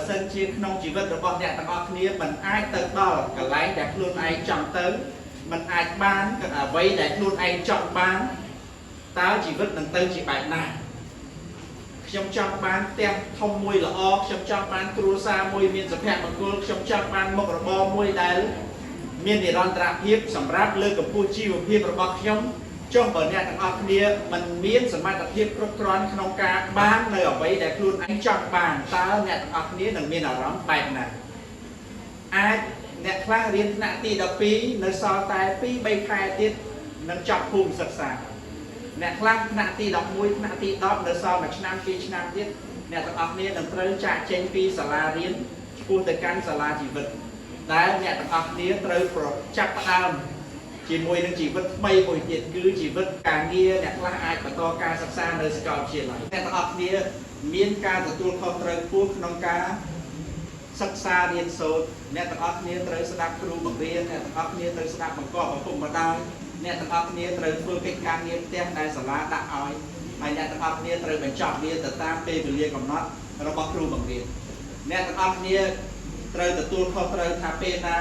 សិនជាក្នុងជីវិតរបស់អ្នកទាំងអស់គ្នាមិនអាចទៅដល់កន្លែងដែលខ្លួនឯងចង់ទៅមិនអាចបានអ្វីដែលខ្លួនឯងចង់បានតើជីវិតនឹងទៅជាបែបណាខ្ញុំចង់បានផ្ទះធំមួយល្អខ្ញុំចង់បានគ្រួសារមួយមានសុភមង្គលខ្ញុំចង់បានមុខរបរមួយដែលមាននិរន្តរភាពសម្រាប់លើកកម្ពស់ជីវភាពរបស់ខ្ញុំចុះបើអ្នកទាំងអស់គ្នាមិនមានសមត្ថភាពគ្រប់គ្រាន់ក្នុងការបាននៅអ្វីដែលខ្លួនឯងចង់បានតើអ្នកទាំងអស់គ្នានឹងមានអារម្មណ៍បែបណាអាចអ្នកខ្លះរៀនថ្នាក់ទី12នៅសល់តែ 2-3 ខែទៀតនឹងចប់ភូមិសិក្សាអ្នកខ្លះថ្នាក់ទី11ថ្នាក់ទី10នៅសល់1ឆ្នាំ2ឆ្នាំទៀតអ្នកទាំងអស់គ្នានឹងត្រូវចាកចេញពីសាលារៀនឆ្ពោះទៅកាន់សាលាជីវិតដែលអ្នកទាំងអស់គ្នាត្រូវចាប់ផ្ដើមជាមួយនឹងជីវិតថ្មីមួយទៀតគឺជីវិតការងារអ្នកខ្លះអាចបន្តការសិក្សានៅសាកលវិទ្យាល័យអ្នកទាំងអស់គ្នាមានការទទួលខុសត្រូវខ្ពស់ក្នុងការសិក្សារៀនសូត្រអ្នកទាំងអស់គ្នាត្រូវស្ដាប់គ្រូបង្រៀនអ្នកទាំងអស់គ្នាត្រូវស្ដាប់បង្គាប់ឪពុកម្ដាយអ្នកទាំងអស់គ្នាត្រូវធ្វើកិច្ចការងារផ្ទះដែលសាលាដាក់ឲ្យហើយអ្នកទាំងអស់គ្នាត្រូវបញ្ចប់វាទៅតាមពេលវេលាកំណត់របស់គ្រូបង្រៀនអ្នកទាំងអស់គ្នាត្រូវទទួលខុសត្រូវថាពេលណា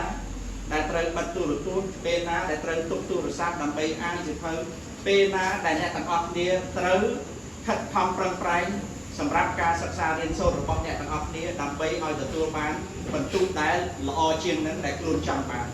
ដែលត្រូវបិទទូរទស្សន៍ពេលណាដែលត្រូវទុកទូរស័ព្ទដើម្បីអានសៀវភៅពេលណាដែលអ្នកទាំងអស់គ្នាត្រូវខិតខំប្រឹងប្រែងសម្រាប់ការសិក្សារៀនសូត្ររបស់អ្នកទាំងអស់គ្នាដើម្បីឲ្យទទួលបានបន្ទុកដែលល្អជាងនឹងដែលខ្លួនចង់បាន